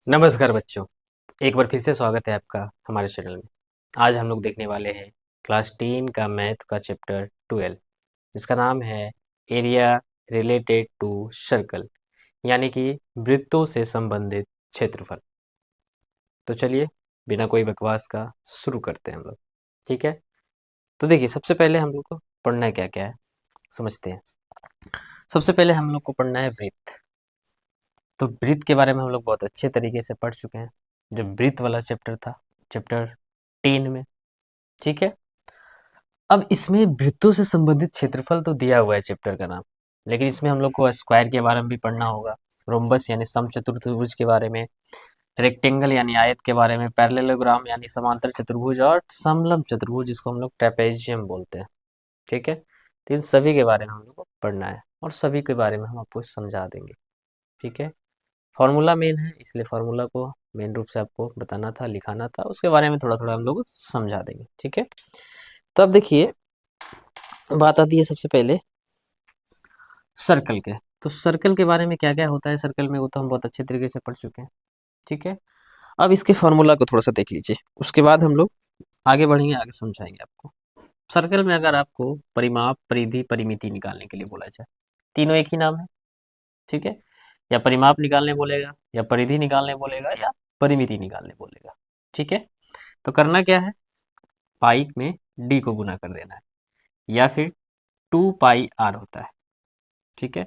नमस्कार बच्चों, एक बार फिर से स्वागत है आपका हमारे चैनल में। आज हम लोग देखने वाले हैं क्लास 10 का मैथ का चैप्टर 12, जिसका नाम है एरिया रिलेटेड टू सर्कल, यानी कि वृत्तों से संबंधित क्षेत्रफल। तो चलिए बिना कोई बकवास का शुरू करते हैं हम लोग। ठीक है, तो देखिए सबसे पहले हम लोग को पढ़ना है क्या क्या है, समझते हैं। सबसे पहले हम लोग को पढ़ना है वृत्त। तो वृत्त के बारे में हम लोग बहुत अच्छे तरीके से पढ़ चुके हैं, जो वृत्त वाला चैप्टर था, चैप्टर 10 में। ठीक है, अब इसमें वृत्तों से संबंधित क्षेत्रफल तो दिया हुआ है चैप्टर का नाम, लेकिन इसमें हम लोग को स्क्वायर के बारे में भी पढ़ना होगा, रोम्बस यानी समचतुर्भुज के बारे में, रेक्टेंगल यानी आयत के बारे में, पैरेललोग्राम यानी समांतर चतुर्भुज, और समलंब चतुर्भुज जिसको हम लोग ट्रेपेजियम बोलते हैं। ठीक है, तो इन सभी के बारे में हम लोग को पढ़ना है और सभी के बारे में हम आपको समझा देंगे। ठीक है, फॉर्मूला मेन है, इसलिए फॉर्मूला को मेन रूप से आपको बताना था, लिखाना था, उसके बारे में थोड़ा थोड़ा हम लोग समझा देंगे। ठीक है, तो अब देखिए बात आती है सबसे पहले सर्कल के। तो सर्कल के बारे में क्या क्या होता है सर्कल में, वो तो हम बहुत अच्छे तरीके से पढ़ चुके हैं। ठीक है, अब इसके फॉर्मूला को थोड़ा सा देख लीजिए, उसके बाद हम लोग आगे बढ़ेंगे, आगे समझाएंगे आपको। सर्कल में अगर आपको परिमाप, परिधि, परिमिति निकालने के लिए बोला जाए, तीनों एक ही नाम है। ठीक है, या परिमाप निकालने बोलेगा, या परिधि निकालने बोलेगा, या परिमिति निकालने बोलेगा। ठीक है, तो करना क्या है, पाई में डी को गुना कर देना है, या फिर 2 पाई आर होता है। ठीक है,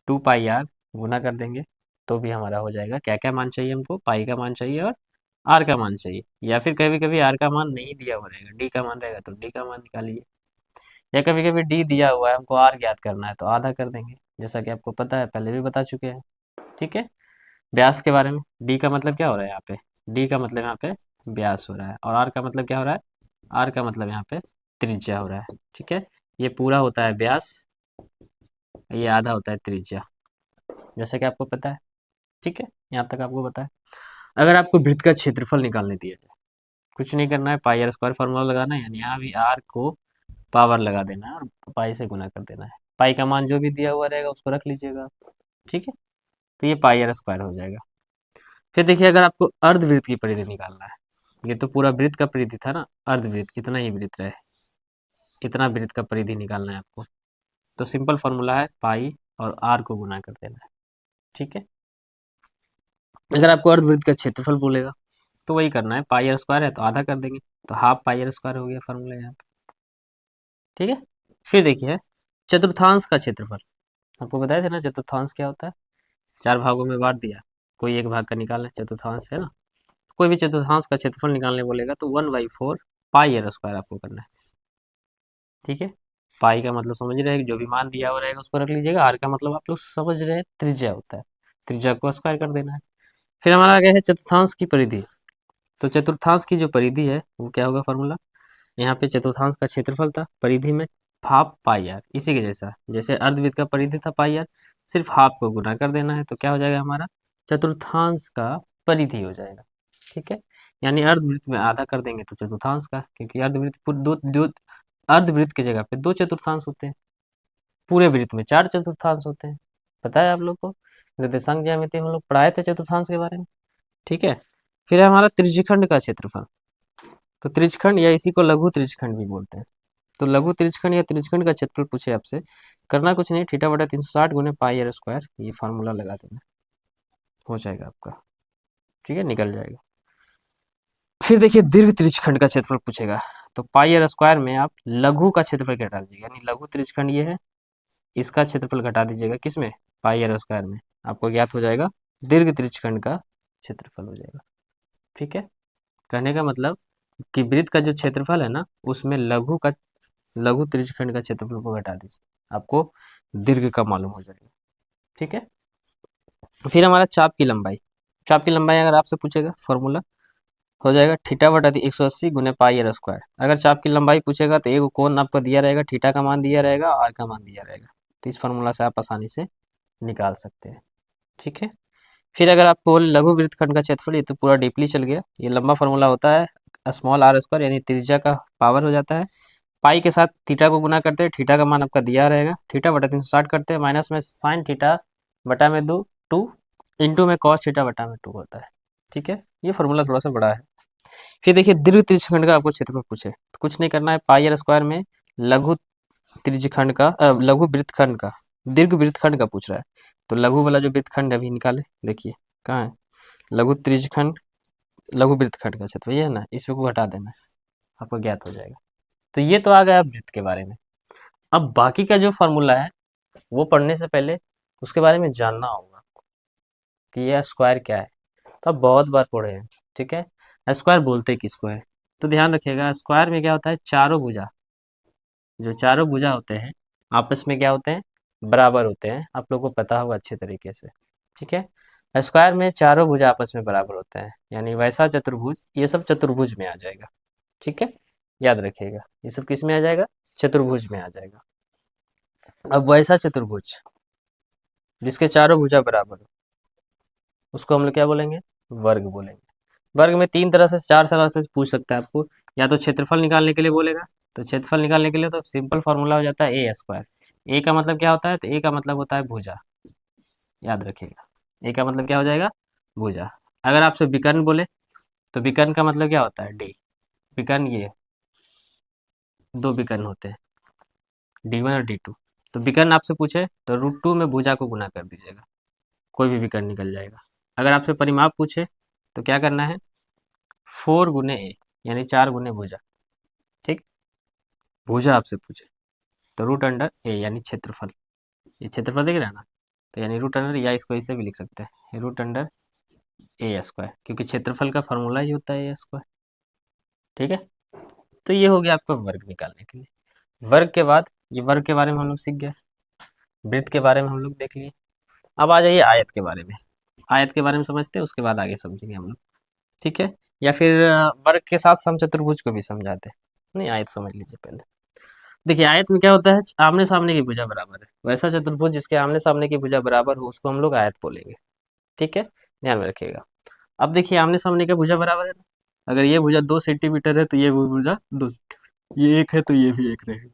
2 पाई आर गुना कर देंगे तो भी हमारा हो जाएगा। क्या क्या मान चाहिए हमको, पाई का मान चाहिए और आर का मान चाहिए, या फिर कभी कभी आर का मान नहीं दिया हुआ रहेगा, डी का मान रहेगा तो डी का मान निकालिए, या कभी कभी डी दिया हुआ है, हमको आर ज्ञात करना है तो आधा कर देंगे, जैसा कि आपको पता है, पहले भी बता चुके हैं। ठीक है, व्यास के बारे में, डी का मतलब क्या हो रहा है यहाँ पे, डी का मतलब यहाँ पे व्यास हो रहा है, और आर का मतलब क्या हो रहा है, आर का मतलब यहाँ पे त्रिज्या हो रहा है। ठीक है, ये पूरा होता है व्यास, ये आधा होता है त्रिज्या, जैसा कि आपको पता है। ठीक है, यहाँ तक आपको पता है। अगर आपको वृत्त का क्षेत्रफल निकालने दिया जाए, कुछ नहीं करना है, पाई आर स्क्वायर फार्मूला लगाना है, यानी यहाँ भी आर को पावर लगा देना है और पाई से गुना कर देना है। पाई का मान जो भी दिया हुआ रहेगा उसको रख लीजिएगा। ठीक है, तो ये पाई आर स्क्वायर हो जाएगा। फिर देखिए, अगर आपको अर्धवृत्त की परिधि निकालना है, ये तो पूरा वृत्त का परिधि था ना, अर्धवृत्त कितना ही वृत्त रहे, इतना वृत्त का परिधि निकालना है आपको, तो सिंपल फॉर्मूला है, पाई और आर को गुना कर देना है। ठीक है, अगर आपको अर्धवृत्त का क्षेत्रफल बोलेगा तो वही करना है, पाई आर स्क्वायर है तो आधा कर देंगे, तो हाफ पाई आर स्क्वायर हो गया फॉर्मूला यहाँ पे। ठीक है, फिर देखिए चतुर्थांश का क्षेत्रफल, आपको बताया था ना चतुर्थांश क्या होता है, 4 भागों में बांट दिया, कोई एक भाग का निकालना है, चतुर्थांश है ना। कोई भी चतुर्थांश का क्षेत्रफल निकालने बोलेगा तो 1/4 पाई आर स्क्वायर आपको करना है। ठीक है, पाई का मतलब समझ रहे हैं, जो भी मान दिया हुआ रहेगा उसको रख लीजिएगा, आर का मतलब आप लोग समझ रहे हैं त्रिज्या होता है, त्रिज्या को स्क्वायर कर देना है। फिर हमारा आ गया है चतुर्थांश की परिधि। तो चतुर्थांश की जो परिधि है वो क्या होगा फॉर्मूला, यहाँ पे चतुर्थांश का क्षेत्रफल था, परिधि में हाफ पाई आर, इसी के जैसा जैसे अर्धवृत्त का परिधि था पाई आर, सिर्फ हाफ को गुना कर देना है, तो क्या हो जाएगा हमारा चतुर्थांश का परिधि हो जाएगा। ठीक है, यानी अर्धवृत्त में आधा कर देंगे तो चतुर्थांश का, क्योंकि अर्धवृत्त दो दो अर्धवृत्त की जगह पे 2 चतुर्थांश होते हैं, पूरे वृत्त में 4 चतुर्थांश होते हैं। पता है आप लोग को, निर्देशांक ज्यामिति में हम लोग पढ़ाए थे चतुर्थांश के बारे में। ठीक है, फिर है हमारा त्रिज्यखंड का क्षेत्रफल। तो त्रिज्यखंड या इसी को लघु त्रिज्यखंड भी बोलते हैं। तो लघु त्रिज्यखंड या त्रिज्यखंड का क्षेत्रफल पूछे आपसे, करना कुछ नहीं, थीटा बटा 360 गुने पाई आर स्क्वायर, ये फार्मूला लगा देना, हो जाएगा आपका। ठीक है, निकल जाएगा। फिर देखिए दीर्घ त्रिज्यखंड का क्षेत्रफल पूछेगा, तो पाई आर स्क्वायर में आप लघु का क्षेत्रफल घटा दीजिएगा, यानी लघु त्रिज्यखंड ये है, इसका क्षेत्रफल घटा दीजिएगा किसमें, पाई आर स्क्वायर में, आपको ज्ञात हो जाएगा दीर्घ त्रिज्यखंड का क्षेत्रफल हो जाएगा। ठीक है, कहने का मतलब कि वृत्त का जो क्षेत्रफल है ना, उसमें लघु त्रिज्यखंड का क्षेत्रफल को घटा दीजिए, आपको दीर्घ का मालूम हो जाएगा। ठीक है, फिर हमारा चाप की लंबाई, चाप की लंबाई अगर आपसे पूछेगा फॉर्मूला हो जाएगा थीटा बटा 180 गुने पाई आर स्क्वायर। अगर चाप की लंबाई पूछेगा तो एक कोण आपको दिया रहेगा, थीटा का मान दिया रहेगा, आर का मान दिया रहेगा, तो इस फार्मूला से आप आसानी से निकाल सकते हैं। ठीक है, फिर अगर आपको लघु वृत्तखंड का क्षेत्रफल, ये तो पूरा डीपली चल गया, ये लंबा फार्मूला होता है स्मॉल आर स्क्वायर, यानी त्रिज्या का पावर हो जाता है, पाई के साथ थीटा को गुना करते हैं, थीटा का मान आपका दिया रहेगा, थीटा बटा 360 करते हैं, माइनस में साइन थीटा बटा में 2 इंटू में कॉस थीटा बटा में 2 होता है। ठीक है, ये फार्मूला थोड़ा सा बड़ा है। फिर देखिए दीर्घ त्रिज्यखंड का आपको क्षेत्रफल पूछे तो कुछ नहीं करना है, पाई आर स्क्वायर में लघु त्रिज्यखंड का लघु वृत्तखंड का दीर्घ वृत्तखंड का पूछ रहा है, तो लघु वाला जो वृत्तखंड है अभी निकाले, देखिए कहाँ है, लघु त्रिज्यखंड लघु वृत्तखंड का क्षेत्र ये है ना, इसमें को हटा देना है, आपको ज्ञात हो जाएगा। तो ये तो आ गया वृत्त के बारे में। अब बाकी का जो फार्मूला है वो पढ़ने से पहले उसके बारे में जानना होगा कि यह स्क्वायर क्या है। तो आप बहुत बार पढ़े हैं, ठीक है। स्क्वायर बोलते किसको है, तो ध्यान रखिएगा स्क्वायर में क्या होता है, चारों भुजा, जो चारों भुजा होते हैं आपस में क्या होते हैं, बराबर होते हैं, आप लोगों को पता होगा अच्छे तरीके से, ठीक है। स्क्वायर में चारों भुजा आपस में बराबर होते हैं, यानी वैसा चतुर्भुज, ये सब चतुर्भुज में आ जाएगा, ठीक है, याद रखिएगा ये सब किस में आ जाएगा, चतुर्भुज में आ जाएगा। अब वैसा चतुर्भुज जिसके चारों भुजा बराबर हो उसको हम लोग क्या बोलेंगे, वर्ग बोलेंगे। वर्ग में तीन तरह से चार तरह से पूछ सकता है आपको, या तो क्षेत्रफल निकालने के लिए बोलेगा, तो क्षेत्रफल निकालने के लिए तो सिंपल फॉर्मूला हो जाता है ए स्क्वायर। ए का मतलब क्या होता है, तो ए का मतलब होता है भुजा, याद रखिएगा, ए का मतलब क्या हो जाएगा, भुजा। अगर आपसे विकर्ण बोले तो विकर्ण का मतलब क्या होता है, डी, विकर्ण ये दो विकर्ण होते हैं, D1 और D2। तो विकर्ण आपसे पूछे तो √2 में भुजा को गुना कर दीजिएगा, कोई भी विकर्ण निकल जाएगा। अगर आपसे परिमाप पूछे तो क्या करना है, 4 गुने ए, यानी 4 गुने भुजा, ठीक। भुजा आपसे पूछे तो √ए यानी क्षेत्रफल, ये क्षेत्रफल देख रहे हैं ना, तो यानी √, या इसको इसे भी लिख सकते हैं √ए स्क्वायर, क्योंकि क्षेत्रफल का फॉर्मूला ही होता है ए स्क्वायर, ठीक है। तो ये हो गया आपका वर्ग निकालने के लिए। वर्ग के बाद ये वर्ग के बारे में हम लोग सीख गए, वृत्त के बारे में हम लोग देख लिए। अब आ जाइए आयत के बारे में, आयत के बारे में समझते हैं, उसके बाद आगे समझेंगे हम लोग, ठीक है। या फिर वर्ग के साथ समचतुर्भुज को भी समझाते हैं, नहीं आयत समझ लीजिए पहले। देखिए आयत में क्या होता है, आमने सामने की भुजा बराबर है, वैसा चतुर्भुज जिसके आमने सामने की भुजा बराबर हो उसको हम लोग आयत बोलेंगे, ठीक है, ध्यान में रखिएगा। अब देखिए आमने सामने का भुजा बराबर है ना, अगर ये भुजा 2 सेंटीमीटर है तो ये भुजा दो, ये एक है तो ये भी एक रहेगा।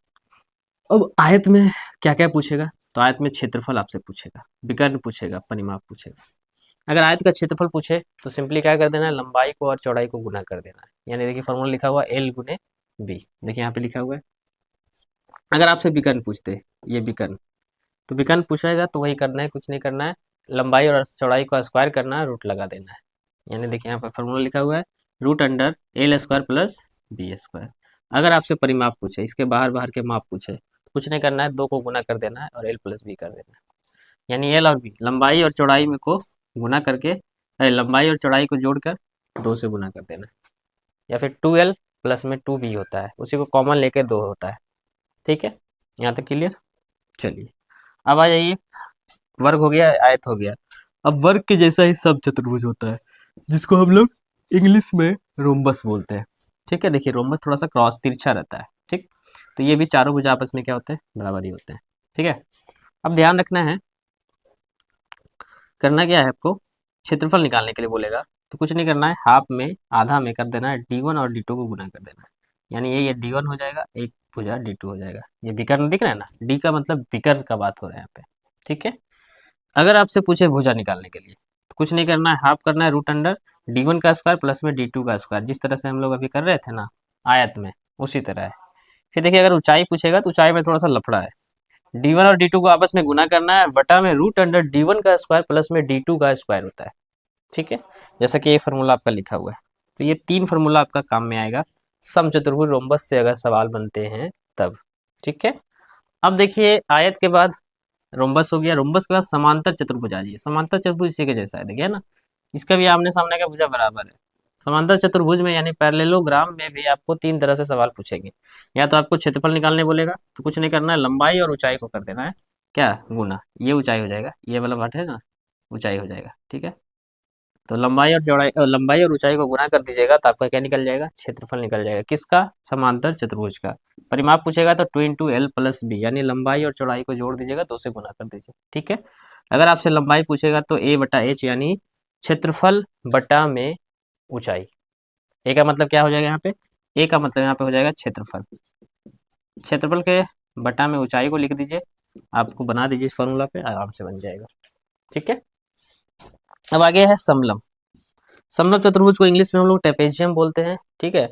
अब आयत में क्या क्या पूछेगा, तो आयत में क्षेत्रफल आपसे पूछेगा, विकर्ण पूछेगा, परिमाप पूछेगा। अगर आयत का क्षेत्रफल पूछे तो सिंपली क्या कर देना है, लंबाई को और चौड़ाई को गुना कर देना है, यानी देखिए फॉर्मूला लिखा हुआ L गुने B, देखिए यहाँ पे लिखा हुआ है। अगर आपसे विकर्ण पूछते, ये विकर्ण, तो विकर्ण पूछेगा तो वही करना है, कुछ नहीं करना है, लंबाई और चौड़ाई को स्क्वायर करना है, रूट लगा देना है, यानी देखिए यहाँ पर फॉर्मूला लिखा हुआ है √L² प्लस B²। अगर आपसे परिमाप पूछे, इसके बाहर बाहर के माप पूछे, कुछ नहीं करना है, 2 को गुना कर देना है और L प्लस B कर देना है, यानी L और B लंबाई और चौड़ाई में को गुना करके, लंबाई और चौड़ाई को जोड़कर 2 से गुना कर देना है, या फिर 2L प्लस में 2B होता है, उसी को कॉमन लेके 2 होता है, ठीक है, यहाँ तक क्लियर। चलिए अब आ जाइए, वर्ग हो गया, आयत हो गया। अब वर्ग के जैसा ही सब चतुर्भुज होता है, जिसको हम लोग इंग्लिश में रोम्बस बोलते हैं, ठीक है। देखिए रोम्बस थोड़ा सा क्रॉस तिरछा रहता है, ठीक। तो ये भी चारों भुजा आपस में क्या होते हैं, बराबर ही होते हैं, ठीक है। अब ध्यान रखना है, करना क्या है आपको, क्षेत्रफल निकालने के लिए बोलेगा तो कुछ नहीं करना है, हाफ में आधा में कर देना है, D1 और D2 को गुना कर देना है, यानी ये D1 हो जाएगा, एक भुजा D2 हो जाएगा। ये विकर्ण दिख रहा है ना, डी का मतलब विकर्ण का बात हो रहा है यहाँ पे, ठीक है। अगर आपसे पूछे भुजा निकालने के लिए तो कुछ नहीं करना है, हाफ करना है √D1 का स्क्वायर प्लस में D2 का स्क्वायर, जिस तरह से हम लोग अभी कर रहे थे ना आयत में, उसी तरह है। फिर देखिए अगर ऊंचाई पूछेगा तो ऊंचाई में थोड़ा सा लफड़ा है, D1 और D2 को आपस में गुना करना है, बटा में √D1 का स्क्वायर प्लस में D2 का स्क्वायर होता है, ठीक है, जैसा कि ये फार्मूला आपका लिखा हुआ है। तो ये 3 फार्मूला आपका काम में आएगा समचतुर्भुज रोम्बस से अगर सवाल बनते हैं तब, ठीक है। अब देखिए आयत के बाद रोम्बस हो गया, रोम्बस के बाद समांतर चतुर्भुज आ जाइए, समांतर चतुर्भुज इसी के जैसा है, देखिए ना, इसका भी आमने सामने का भुजा बराबर है। समांतर चतुर्भुज में यानी पैरेललोग्राम में भी आपको 3 तरह से सवाल पूछेंगे, या तो आपको क्षेत्रफल निकालने बोलेगा तो कुछ नहीं करना है, लंबाई और ऊंचाई को कर देना है क्या, गुना, ये ऊंचाई हो जाएगा, ये वाला पार्ट है ना ऊंचाई हो जाएगा, ठीक है। तो लंबाई और चौड़ाई, लंबाई और ऊंचाई को गुना कर दीजिएगा तो आपका क्या निकल जाएगा, क्षेत्रफल निकल जाएगा, किसका, समांतर चतुर्भुज का। परिमाप पूछेगा तो 2 × L प्लस B, यानी लंबाई और चौड़ाई को जोड़ दीजिएगा, 2 से गुना कर दीजिए, ठीक है। अगर आपसे लंबाई पूछेगा तो A/H, यानी क्षेत्रफल बटा में ऊंचाई। ए का मतलब क्या हो जाएगा यहाँ पे, ए का मतलब यहाँ पे हो जाएगा क्षेत्रफल, क्षेत्रफल के बटा में ऊंचाई को लिख दीजिए, आपको बना दीजिए इस फॉर्मूला पे, आराम से बन जाएगा, ठीक है। अब आगे है समलंब। समलंब चतुर्भुज को इंग्लिश में हम लोग ट्रेपेजियम बोलते हैं, ठीक है।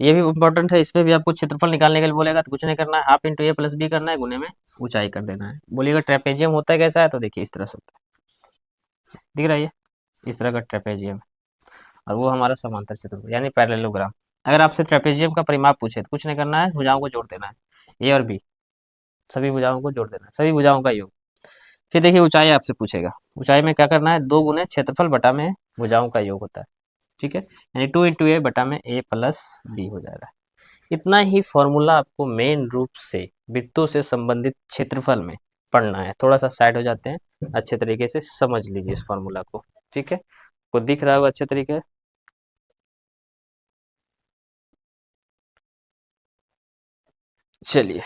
ये भी इंपॉर्टेंट है, इसमें भी आपको क्षेत्रफल निकालने के लिए बोलेगा तो कुछ नहीं करना है, हाफ इंटू ए प्लस बी करना है, गुने में ऊंचाई कर देना है। बोलिएगा ट्रेपेजियम होता है कैसा है, तो देखिए इस तरह से होता है, दिख रहा है ये, इस तरह का ट्रेपेजियम है। और वो हमारा समांतर चतुर्भुज यानी पैरेललोग्राम। अगर आपसे ट्रेपेजियम का परिमाप पूछे तो कुछ नहीं करना है, भुजाओं को जोड़ देना है, ए और बी, सभी भुजाओं को जोड़ देना है, सभी भुजाओं का योग। फिर देखिए ऊंचाई आपसे पूछेगा, ऊंचाई में क्या करना है, 2 गुने क्षेत्रफल बटा में भुजाओं का योग होता है, ठीक है, यानी 2 इंटू ए बटा में ए प्लस बी हो जाएगा। इतना ही फॉर्मूला आपको मेन रूप से वृत्तों से संबंधित क्षेत्रफल में पढ़ना है। थोड़ा सा साइड हो जाते हैं, अच्छे तरीके से समझ लीजिए इस फॉर्मूला को, ठीक है, को दिख रहा होगा अच्छे तरीके। चलिए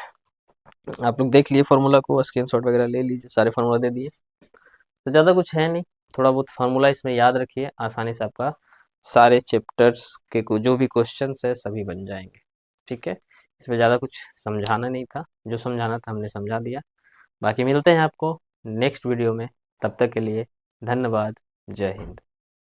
आप लोग देख लिए फॉर्मूला को, स्क्रीनशॉट वगैरह ले लीजिए, सारे फॉर्मूला दे दिए, तो ज़्यादा कुछ है नहीं, थोड़ा बहुत फार्मूला इसमें याद रखिए, आसानी से आपका सारे चैप्टर्स के जो भी क्वेश्चंस है सभी बन जाएंगे, ठीक है। इसमें ज़्यादा कुछ समझाना नहीं था, जो समझाना था हमने समझा दिया। बाकी मिलते हैं आपको नेक्स्ट वीडियो में, तब तक के लिए धन्यवाद, जय हिंद।